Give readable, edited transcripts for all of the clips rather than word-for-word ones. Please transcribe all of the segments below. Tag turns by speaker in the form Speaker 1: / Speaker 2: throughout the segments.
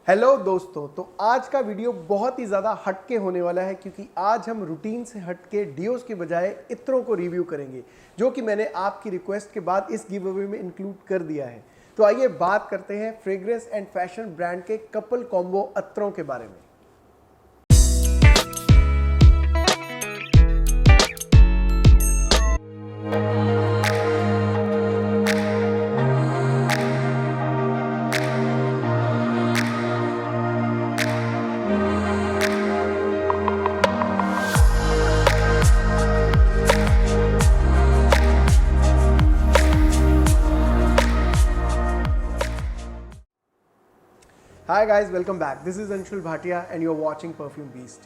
Speaker 1: Hello दोस्तों, तो आज का वीडियो बहुत ही ज़्यादा हटके होने वाला है क्योंकि आज हम रूटीन से हटके डियोस के बजाय इत्रों को रिव्यू करेंगे, जो कि मैंने आपकी रिक्वेस्ट के बाद इस गिव अवे में इंक्लूड कर दिया है। तो आइए बात करते हैं फ्रेग्रेंस एंड फैशन ब्रांड के कपल कॉम्बो अत्रों के बारे में। Hi guys, welcome back. This is Anshul Bhatia and you are watching Perfume Beast.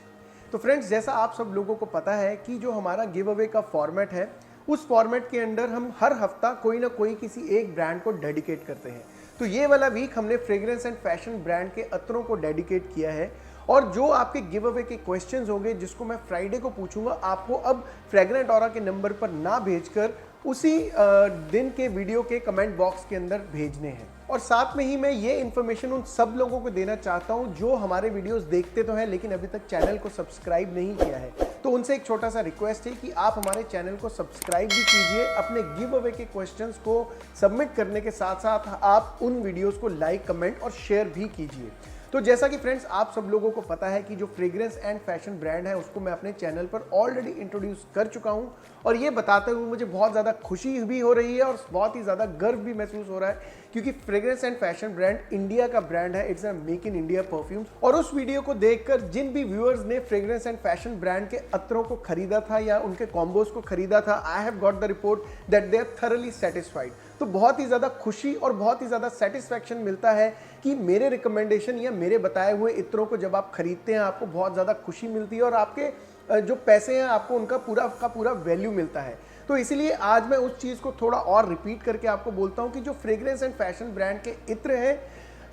Speaker 1: तो फ्रेंड्स, जैसा आप सब लोगों को पता है कि जो हमारा गिव अवे का फॉर्मेट है, उस फॉर्मेट के अंदर हम हर हफ्ता कोई ना कोई किसी एक ब्रांड को डेडिकेट करते हैं। तो ये वाला वीक हमने फ्रेग्रेंस एंड फैशन ब्रांड के अत्रों को डेडिकेट किया है। और जो आपके गिव अवे के क्वेश्चंस होंगे, जिसको मैं फ्राइडे को पूछूंगा, आपको अब फ्रेग्रेंट ऑरा के नंबर पर ना भेजकर उसी दिन के वीडियो के कमेंट बॉक्स के अंदर भेजने हैं। और साथ में ही मैं ये इन्फॉर्मेशन उन सब लोगों को देना चाहता हूं जो हमारे वीडियोस देखते तो हैं लेकिन अभी तक चैनल को सब्सक्राइब नहीं किया है। तो उनसे एक छोटा सा रिक्वेस्ट है कि आप हमारे चैनल को सब्सक्राइब भी कीजिए। अपने गिव अवे के क्वेश्चंस को सबमिट करने के साथ साथ आप उन वीडियोस को लाइक, कमेंट और शेयर भी कीजिए। तो जैसा कि फ्रेंड्स आप सब लोगों को पता है कि जो फ्रेग्रेंस एंड फैशन ब्रांड है उसको मैं अपने चैनल पर ऑलरेडी इंट्रोड्यूस कर चुका हूं। और ये बताते हुए मुझे बहुत ज़्यादा खुशी भी हो रही है और बहुत ही ज़्यादा गर्व भी महसूस हो रहा है क्योंकि fragrance and fashion brand India का ब्रांड है। It's a make in India perfumes. और उस वीडियो को देखकर जिन भी व्यूअर्स ने फ्रेग्रेंस एंड फैशन ब्रांड के अत्रों को खरीदा था या उनके कॉम्बोज को खरीदा था, I have got the report that they are thoroughly satisfied. तो बहुत ही ज़्यादा खुशी और बहुत ही ज़्यादा सेटिस्फैक्शन मिलता है कि मेरे रिकमेंडेशन या मेरे बताए हुए इत्रों को जब आप खरीदते हैं, आपको बहुत ज़्यादा खुशी मिलती है और आपके जो पैसे हैं आपको उनका पूरा वैल्यू मिलता है। तो इसीलिए आज मैं उस चीज़ को थोड़ा और रिपीट करके आपको बोलता हूं कि जो फ्रेग्रेंस एंड फैशन ब्रांड के इत्र हैं,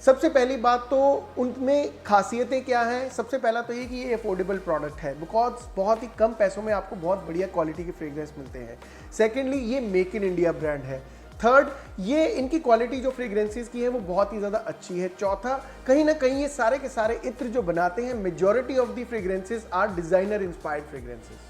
Speaker 1: सबसे पहली बात तो उनमें खासियतें क्या हैं। सबसे पहला तो ये कि ये अफोर्डेबल प्रोडक्ट है, बिकॉज बहुत ही कम पैसों में आपको बहुत बढ़िया क्वालिटी के फ्रेग्रेंस मिलते हैं। सेकेंडली, ये मेक इन इंडिया ब्रांड है। थर्ड, ये इनकी क्वालिटी जो फ्रेग्रेंसेस की है वो बहुत ही ज़्यादा अच्छी है। चौथा, कहीं ना कहीं ये सारे के सारे इत्र जो बनाते हैं, majority of the fragrances are designer inspired fragrances.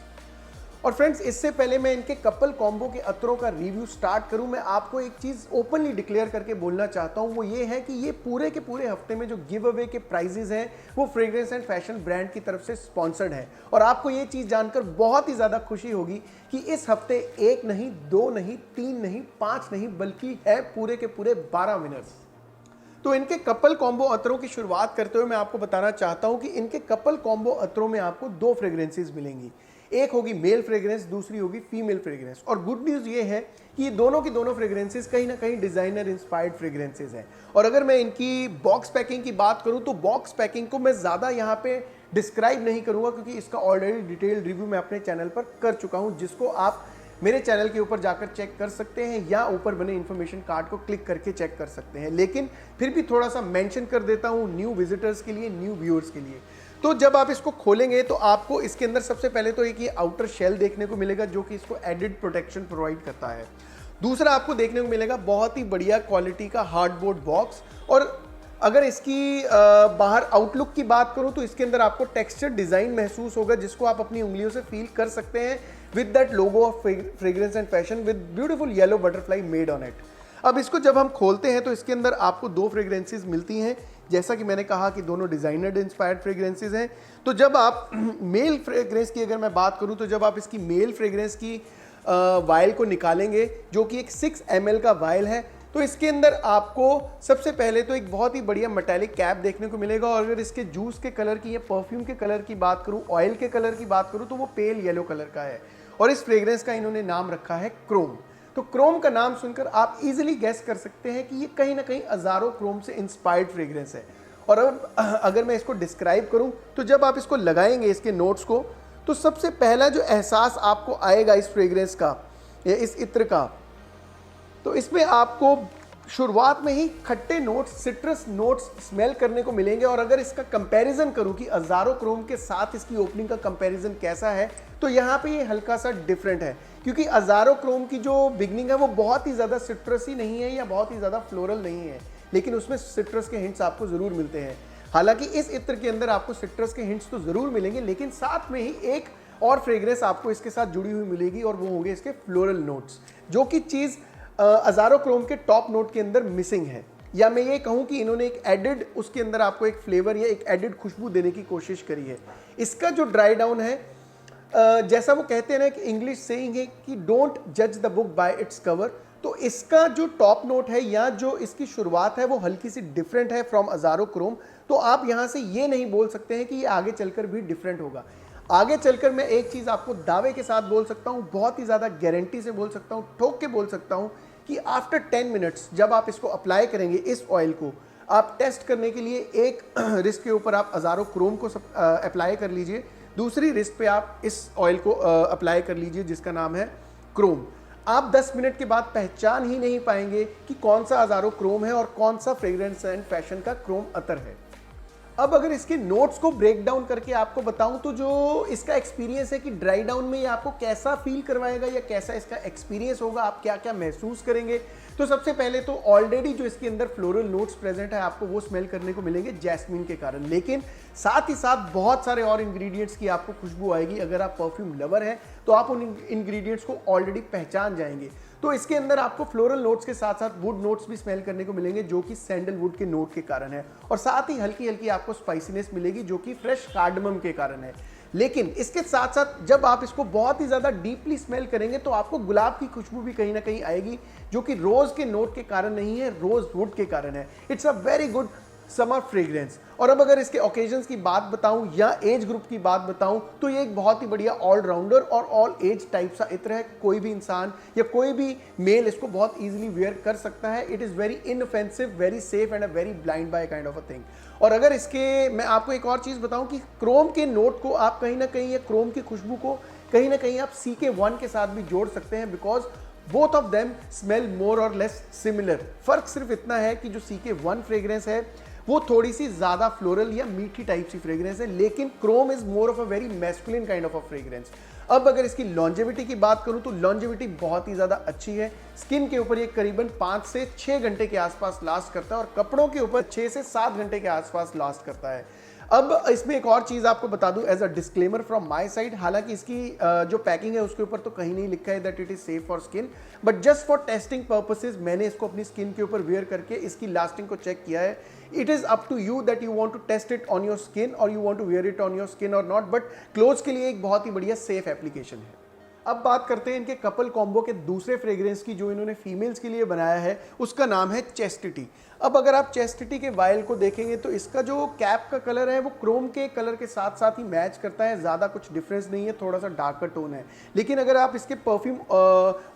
Speaker 1: और फ्रेंड्स, इससे पहले मैं इनके कपल कॉम्बो के अत्रों का रिव्यू स्टार्ट करूं, मैं आपको एक चीज़ ओपनली डिक्लेयर करके बोलना चाहता हूं। वो ये है कि ये पूरे के पूरे हफ्ते में जो गिव अवे के प्राइजेस हैं वो फ्रेग्रेंस एंड फैशन ब्रांड की तरफ से स्पॉन्सर्ड है। और आपको ये चीज़ जानकर बहुत ही ज़्यादा खुशी होगी कि इस हफ्ते एक नहीं, दो नहीं, तीन नहीं, पाँच नहीं, बल्कि है पूरे के पूरे 12 विनर्स। तो इनके कपल कॉम्बो अत्रों की शुरुआत करते हुए मैं आपको बताना चाहता हूं कि इनके कपल कॉम्बो अत्रों में आपको दो फ्रेग्रेंसेस मिलेंगी। एक होगी मेल फ्रेग्रेंस, दूसरी होगी फीमेल फ्रेग्रेंस। और गुड न्यूज़ ये है कि ये दोनों की दोनों फ्रेग्रेंसेस कहीं ना कहीं डिजाइनर इंस्पायर्ड फ्रेग्रेंसेस हैं। और अगर मैं इनकी बॉक्स पैकिंग की बात करूं तो बॉक्स पैकिंग को मैं ज़्यादा यहाँ पे डिस्क्राइब नहीं करूँगा क्योंकि इसका ऑलरेडी डिटेल रिव्यू मैं अपने चैनल पर कर चुका हूँ, जिसको आप मेरे चैनल के ऊपर जाकर चेक कर सकते हैं या ऊपर बने इन्फॉर्मेशन कार्ड को क्लिक करके चेक कर सकते हैं। लेकिन फिर भी थोड़ा सा मेंशन कर देता हूं न्यू विजिटर्स के लिए, न्यू व्यूअर्स के लिए। तो जब आप इसको खोलेंगे तो आपको इसके अंदर सबसे पहले तो एक ये आउटर शेल देखने को मिलेगा जो कि इसको एडिड प्रोटेक्शन प्रोवाइड करता है। दूसरा आपको देखने को मिलेगा बहुत ही बढ़िया क्वालिटी का हार्डबोर्ड बॉक्स। और अगर इसकी बाहर आउटलुक की बात करूं तो इसके अंदर आपको टेक्सचर डिजाइन महसूस होगा जिसको आप अपनी उंगलियों से फील कर सकते हैं with that logo of fragrance and fashion with beautiful yellow butterfly made on it. अब इसको जब हम खोलते हैं तो इसके अंदर आपको दो फ्रेग्रेंसेस मिलती हैं। जैसा कि मैंने कहा कि दोनों डिजाइनर इंस्पायर्ड फ्रेग्रेंसेस हैं। तो जब आप मेल फ्रेग्रेंस की अगर मैं बात करूं तो जब आप इसकी मेल फ्रेग्रेंस की वायल को निकालेंगे, जो कि एक 6 ml का वायल है, तो इसके अंदर आपको सबसे पहले तो एक बहुत ही बढ़िया मेटालिक कैप देखने को मिलेगा। और अगर इसके जूस के कलर की या परफ्यूम के कलर की बात करूं, ऑयल के कलर की बात करूं, तो वो पेल येलो कलर का है। और इस फ्रेग्रेंस का इन्होंने नाम रखा है क्रोम। तो क्रोम का नाम सुनकर आप इजीली गेस कर सकते हैं कि ये कहीं ना कहीं अजारो क्रोम से इंस्पायर्ड फ्रेग्रेंस है। और अब अगर मैं इसको डिस्क्राइब करूं तो जब आप इसको लगाएंगे, इसके नोट्स को, तो सबसे पहला जो एहसास आपको आएगा इस फ्रेग्रेंस का या इस इत्र का, तो इसमें आपको शुरुआत में ही खट्टे नोट्स, सिट्रस नोट्स स्मेल करने को मिलेंगे। और अगर इसका कंपैरिजन करूं कि अजारो क्रोम के साथ इसकी ओपनिंग का कंपैरिजन कैसा है, तो यहाँ पे ये हल्का सा डिफरेंट है क्योंकि अजारो क्रोम की जो बिगनिंग है वो बहुत ही ज़्यादा सिट्रसी नहीं है या बहुत ही ज़्यादा फ्लोरल नहीं है, लेकिन उसमें सिट्रस के हिंट्स आपको ज़रूर मिलते हैं। हालांकि इस इत्र के अंदर आपको सिट्रस के हिंट्स तो जरूर मिलेंगे, लेकिन साथ में ही एक और फ्रेग्रेंस आपको इसके साथ जुड़ी हुई मिलेगी और वो होंगे इसके फ्लोरल नोट्स, जो कि चीज अज़ारोक्रोम के टॉप नोट के अंदर मिसिंग है। या मैं ये कहूँ कि इन्होंने एक एडिड उसके अंदर आपको एक फ्लेवर या एक एडिड खुशबू देने की कोशिश करी है। इसका जो ड्राई डाउन है, जैसा वो कहते हैं ना कि इंग्लिश सेइंग है कि डोंट जज the book by its cover, तो इसका जो टॉप नोट है या जो इसकी शुरुआत है वो हल्की सी डिफरेंट है फ्रॉम अज़ारोक्रोम। तो आप यहाँ से ये नहीं बोल सकते हैं कि ये आगे चलकर भी डिफरेंट होगा। आगे चलकर मैं एक चीज़ आपको दावे के साथ बोल सकता हूँ, बहुत ही ज़्यादा गारंटी से बोल सकता हूँ, ठोक के बोल सकता हूँ कि आफ्टर 10 मिनट्स जब आप इसको अप्लाई करेंगे, इस ऑयल को आप टेस्ट करने के लिए एक रिस्ट के ऊपर आप अज़ारोक्रोम को अप्लाई कर लीजिए, दूसरी रिस्ट पे आप इस ऑयल को अप्लाई कर लीजिए जिसका नाम है क्रोम। आप 10 मिनट के बाद पहचान ही नहीं पाएंगे कि कौन सा अज़ारोक्रोम है और कौन सा फ्रेग्रेंस एंड फैशन का क्रोम अतर है। अब अगर इसके नोट्स को ब्रेक डाउन करके आपको बताऊं तो जो इसका एक्सपीरियंस है कि ड्राई डाउन में ये आपको कैसा फील करवाएगा या कैसा इसका एक्सपीरियंस होगा, आप क्या क्या महसूस करेंगे। तो सबसे पहले तो ऑलरेडी जो इसके अंदर फ्लोरल नोट्स प्रेजेंट है आपको वो स्मेल करने को मिलेंगे जैस्मिन के कारण, लेकिन साथ ही साथ बहुत सारे और इंग्रेडिएंट्स की आपको खुशबू आएगी। अगर आप परफ्यूम लवर हैं तो आप उन इंग्रेडिएंट्स को ऑलरेडी पहचान जाएंगे। तो इसके अंदर आपको फ्लोरल नोट्स के साथ साथ वुड नोट्स भी स्मेल करने को मिलेंगे जो कि सैंडलवुड के नोट के कारण है, और साथ ही हल्की हल्की आपको स्पाइसीनेस मिलेगी जो कि फ्रेश कार्डमम के कारण है। लेकिन इसके साथ साथ जब आप इसको बहुत ही ज्यादा डीपली स्मेल करेंगे तो आपको गुलाब की खुशबू भी कहीं ना कहीं आएगी, जो कि रोज के नोट के कारण नहीं है, रोज वुड के कारण है। It's a very good summer fragrance. और अब अगर इसके ओकेजन्स की बात बताऊं या एज ग्रुप की बात बताऊं तो ये एक बहुत ही बढ़िया ऑलराउंडर और ऑल एज टाइप सा इत्र है। कोई भी इंसान या कोई भी मेल इसको बहुत इजीली वेयर कर सकता है। It is very inoffensive, very safe and a very blind buy kind of a thing. और अगर इसके मैं आपको एक और चीज़ बताऊं कि क्रोम के नोट को आप कहीं ना कहीं, या क्रोम की खुशबू को कहीं ना कहीं आप CK1 के साथ भी जोड़ सकते हैं, because both of them smell more और लेस सिमिलर। फर्क सिर्फ इतना है कि जो CK1 फ्रेग्रेंस है वो थोड़ी सी ज्यादा फ्लोरल या मीठी टाइप सी फ्रेग्रेंस है, लेकिन Chrome is more of a very masculine kind of a fragrance. अब अगर इसकी लॉन्जेविटी की बात करूं तो लॉन्जेविटी बहुत ही ज्यादा अच्छी है। स्किन के ऊपर ये करीबन 5 से 6 घंटे के आसपास लास्ट करता है और कपड़ों के ऊपर 6 से 7 घंटे के आसपास लास्ट करता है। अब इसमें एक और चीज आपको बता दूं as a disclaimer from my side, हालांकि इसकी जो पैकिंग है उसके ऊपर तो कहीं नहीं लिखा है that it is safe for skin, but just for testing purposes मैंने इसको अपनी स्किन के ऊपर वेयर करके इसकी लास्टिंग को चेक किया है। It is up to you that you want to test it on your skin और you want to wear it on your skin और नॉट, बट क्लोथ्स के लिए एक बहुत ही बढ़िया सेफ एप्लीकेशन है। अब बात करते हैं इनके कपल कॉम्बो के दूसरे फ्रेग्रेंस की जो इन्होंने फीमेल्स के लिए बनाया है, उसका नाम है चेस्टिटी। अब अगर आप चेस्टिटी के वायल को देखेंगे तो इसका जो कैप का कलर है वो क्रोम के कलर के साथ साथ ही मैच करता है, ज़्यादा कुछ डिफरेंस नहीं है, थोड़ा सा डार्कर टोन है। लेकिन अगर आप इसके परफ्यूम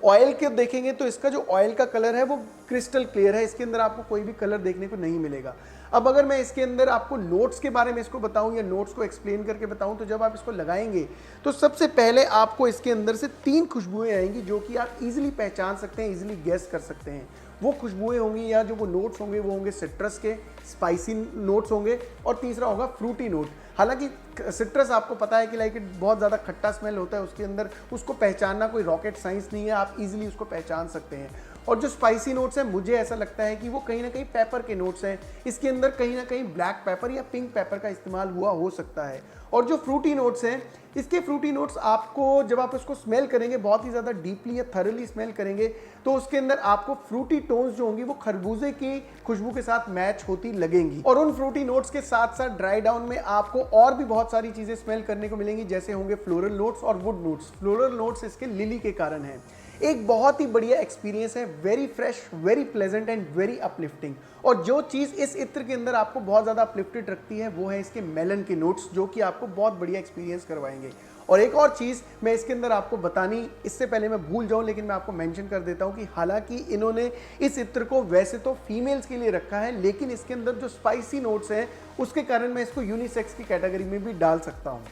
Speaker 1: ऑयल के देखेंगे तो इसका जो ऑयल का कलर है वो क्रिस्टल क्लियर है, इसके अंदर आपको कोई भी कलर देखने को नहीं मिलेगा। अब अगर मैं इसके अंदर आपको नोट्स के बारे में इसको बताऊं या नोट्स को एक्सप्लेन करके बताऊं तो जब आप इसको लगाएंगे तो सबसे पहले आपको इसके अंदर से 3 खुशबुएं आएंगी जो कि आप इजीली पहचान सकते हैं, इजीली गेस कर सकते हैं। वो खुशबुएं होंगी या जो वो नोट्स होंगे वो होंगे सिट्रस के, स्पाइसी नोट्स होंगे और तीसरा होगा फ्रूटी नोट। हालांकि सिट्रस आपको पता है कि लाइक बहुत ज़्यादा खट्टा स्मेल होता है उसके अंदर, उसको पहचानना कोई रॉकेट साइंस नहीं है, आप इजीली उसको पहचान सकते हैं। और जो स्पाइसी नोट्स हैं मुझे ऐसा लगता है कि वो कहीं ना कहीं पेपर के नोट्स हैं, इसके अंदर कहीं ना कहीं ब्लैक पेपर या पिंक पेपर का इस्तेमाल हुआ हो सकता है। और जो फ्रूटी नोट्स हैं, इसके फ्रूटी नोट्स आपको जब आप इसको स्मेल करेंगे बहुत ही ज़्यादा डीपली या थरली स्मेल करेंगे तो उसके अंदर आपको फ्रूटी टोन्स जो होंगी वो खरबूजे की खुशबू के साथ मैच होती लगेंगी। और उन फ्रूटी नोट्स के साथ साथ ड्राई डाउन में आपको और भी बहुत सारी चीज़ें स्मेल करने को मिलेंगी, जैसे होंगे फ्लोरल नोट्स और वुड नोट्स। फ्लोरल नोट्स इसके लिली के कारण है। एक बहुत ही बढ़िया एक्सपीरियंस है, very fresh, very pleasant and very uplifting. और जो चीज़ इस इत्र के अंदर आपको बहुत ज़्यादा अपलिफ्टेड रखती है वो है इसके मेलन के नोट्स जो कि आपको बहुत बढ़िया एक्सपीरियंस करवाएंगे। और एक और चीज़ मैं इसके अंदर आपको बतानी, इससे पहले मैं भूल जाऊं लेकिन मैं आपको मेंशन कर देता हूं कि हालांकि इन्होंने इस इत्र को वैसे तो फीमेल्स के लिए रखा है, लेकिन इसके अंदर जो स्पाइसी नोट्स हैं उसके कारण मैं इसको यूनिसेक्स की कैटेगरी में भी डाल सकता हूँ।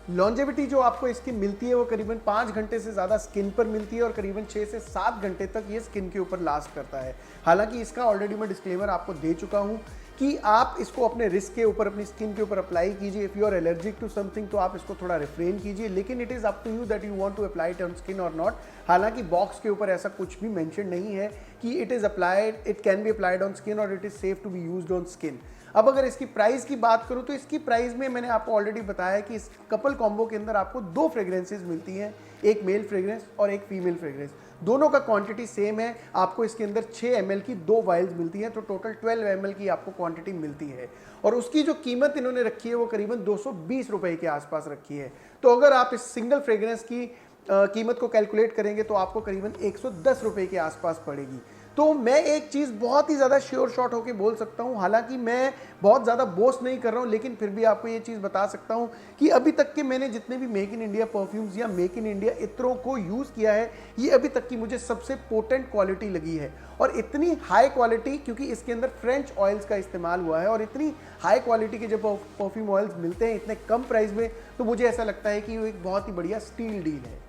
Speaker 1: लॉन्जेविटी जो आपको इसकी मिलती है वो करीबन 5 घंटे से ज़्यादा स्किन पर मिलती है और करीबन 6 से 7 घंटे तक ये स्किन के ऊपर लास्ट करता है। हालांकि इसका ऑलरेडी मैं डिस्क्लेमर आपको दे चुका हूँ कि आप इसको अपने रिस्क के ऊपर, अपनी स्किन के ऊपर अप्लाई कीजिए। If you are allergic to something तो आप इसको थोड़ा रिफ्रेन कीजिए, लेकिन it is up to you that you want to apply it on skin और नॉट। हालांकि बॉक्स के ऊपर ऐसा कुछ भी मेंशन नहीं है कि it is applied, it can be applied on skin और it is safe to be used on skin. अब अगर इसकी प्राइस की बात करूं तो इसकी प्राइस में मैंने आपको ऑलरेडी बताया कि इस कपल कॉम्बो के अंदर आपको 2 फ्रेग्रेंसेज मिलती हैं, एक मेल फ्रेग्रेंस और एक फीमेल फ्रेग्रेंस। दोनों का क्वांटिटी सेम है, आपको इसके अंदर 6 ml की 2 वाइल्स मिलती हैं, तो टोटल 12 ml की आपको क्वांटिटी मिलती है। और उसकी जो कीमत इन्होंने रखी है वो करीबन 220 रुपए के आसपास रखी है। तो अगर आप इस सिंगल फ्रेग्रेंस की कीमत को कैलकुलेट करेंगे तो आपको करीबन 110 रुपए के आसपास पड़ेगी। तो मैं एक चीज़ बहुत ही ज़्यादा श्योर शॉट होकर बोल सकता हूँ, हालांकि मैं बहुत ज़्यादा बोस्ट नहीं कर रहा हूँ, लेकिन फिर भी आपको ये चीज़ बता सकता हूँ कि अभी तक के मैंने जितने भी मेक इन इंडिया परफ्यूम्स या मेक इन इंडिया इत्रों को यूज़ किया है, ये अभी तक की मुझे सबसे पोटेंट क्वालिटी लगी है। और इतनी हाई क्वालिटी, क्योंकि इसके अंदर फ्रेंच ऑयल्स का इस्तेमाल हुआ है, और इतनी हाई क्वालिटी के जब परफ्यूम ऑयल्स मिलते हैं इतने कम प्राइस में, तो मुझे ऐसा लगता है कि वो एक बहुत ही बढ़िया स्टील डील है।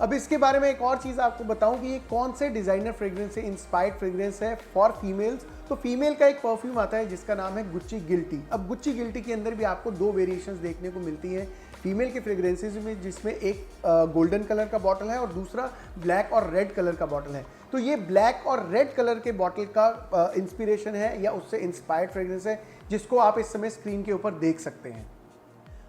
Speaker 1: अब इसके बारे में एक और चीज़ आपको बताऊं कि ये कौन से डिज़ाइनर फ्रेग्रेंस से इंस्पायर्ड फ्रेग्रेंस है फॉर फीमेल्स। तो फीमेल का एक परफ्यूम आता है जिसका नाम है गुच्ची गिल्टी। अब गुच्ची गिल्टी के अंदर भी आपको 2 वेरिएशंस देखने को मिलती हैं फीमेल के फ्रेग्रेंसेस में, जिसमें एक गोल्डन कलर का बॉटल है और दूसरा ब्लैक और रेड कलर का बॉटल है। तो ये ब्लैक और रेड कलर के बॉटल का इंस्पिरेशन है या उससे इंस्पायर्ड फ्रेग्रेंस है, जिसको आप इस समय स्क्रीन के ऊपर देख सकते हैं।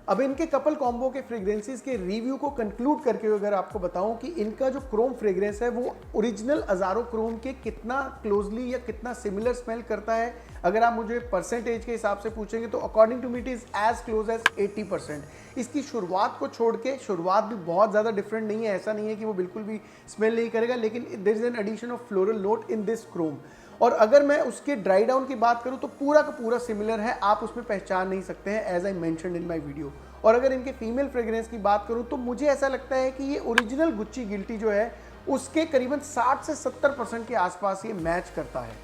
Speaker 1: अब इनके कपल कॉम्बो के फ्रेग्रेंसेस के रिव्यू को कंक्लूड करके अगर आपको बताऊं कि इनका जो क्रोम फ्रेग्रेंस है वो ओरिजिनल अज़ारो क्रोम के कितना क्लोजली या कितना सिमिलर स्मेल करता है, अगर आप मुझे परसेंटेज के हिसाब से पूछेंगे तो according to me it is as close as 80%। इसकी शुरुआत को छोड़ के, शुरुआत भी बहुत ज़्यादा डिफरेंट नहीं है, ऐसा नहीं है कि वो बिल्कुल भी स्मेल नहीं करेगा, लेकिन there is an addition of floral note in this Chrome. और अगर मैं उसके ड्राई डाउन की बात करूं तो पूरा का पूरा सिमिलर है, आप उसमें पहचान नहीं सकते हैं, as I mentioned in my video. और अगर इनके फीमेल फ्रेग्रेंस की बात करूं तो मुझे ऐसा लगता है कि ये ओरिजिनल गुच्ची गिल्टी जो है उसके करीबन 60 से 70% के आसपास ये मैच करता है।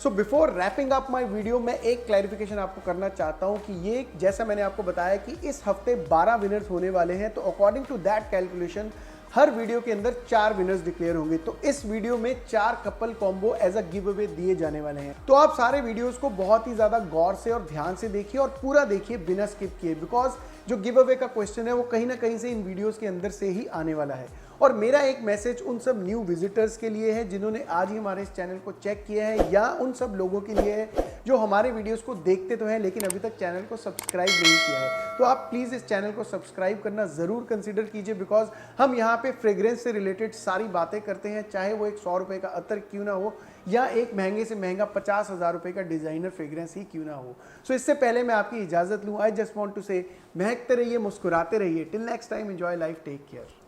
Speaker 1: So before wrapping up my video, मैं एक क्लैरिफिकेशन आपको करना चाहता हूं कि ये, जैसा मैंने आपको बताया कि इस हफ्ते 12 विनर्स होने वाले हैं, तो अकॉर्डिंग टू दैट कैलकुलेशन हर वीडियो के अंदर 4 विनर्स डिक्लेयर होंगे। तो इस वीडियो में 4 couple combo as a giveaway दिए जाने वाले हैं। तो आप सारे वीडियोस को बहुत ही ज्यादा गौर से और ध्यान से देखिए और पूरा देखिए बिना स्किप किए, बिकॉज जो गिव अवे का क्वेश्चन है वो कहीं ना कहीं से इन वीडियोस के अंदर से ही आने वाला है। और मेरा एक मैसेज उन सब न्यू विजिटर्स के लिए है जिन्होंने आज ही हमारे इस चैनल को चेक किया है, या उन सब लोगों के लिए है जो हमारे वीडियोस को देखते तो हैं लेकिन अभी तक चैनल को सब्सक्राइब नहीं किया है। तो आप प्लीज़ इस चैनल को सब्सक्राइब करना ज़रूर कंसीडर कीजिए, बिकॉज हम यहाँ पे फ्रेग्रेंस से रिलेटेड सारी बातें करते हैं, चाहे वो एक 100 रुपये का अतर क्यों ना हो या एक महंगे से महंगा 50,000 रुपये का डिज़ाइनर फ्रेग्रेंस ही क्यों ना हो। सो इससे पहले मैं आपकी इजाज़त लूँ, आई जस्ट वॉन्ट टू से महकते रहिए, मुस्कुराते रहिए। Till next time, enjoy life, take care.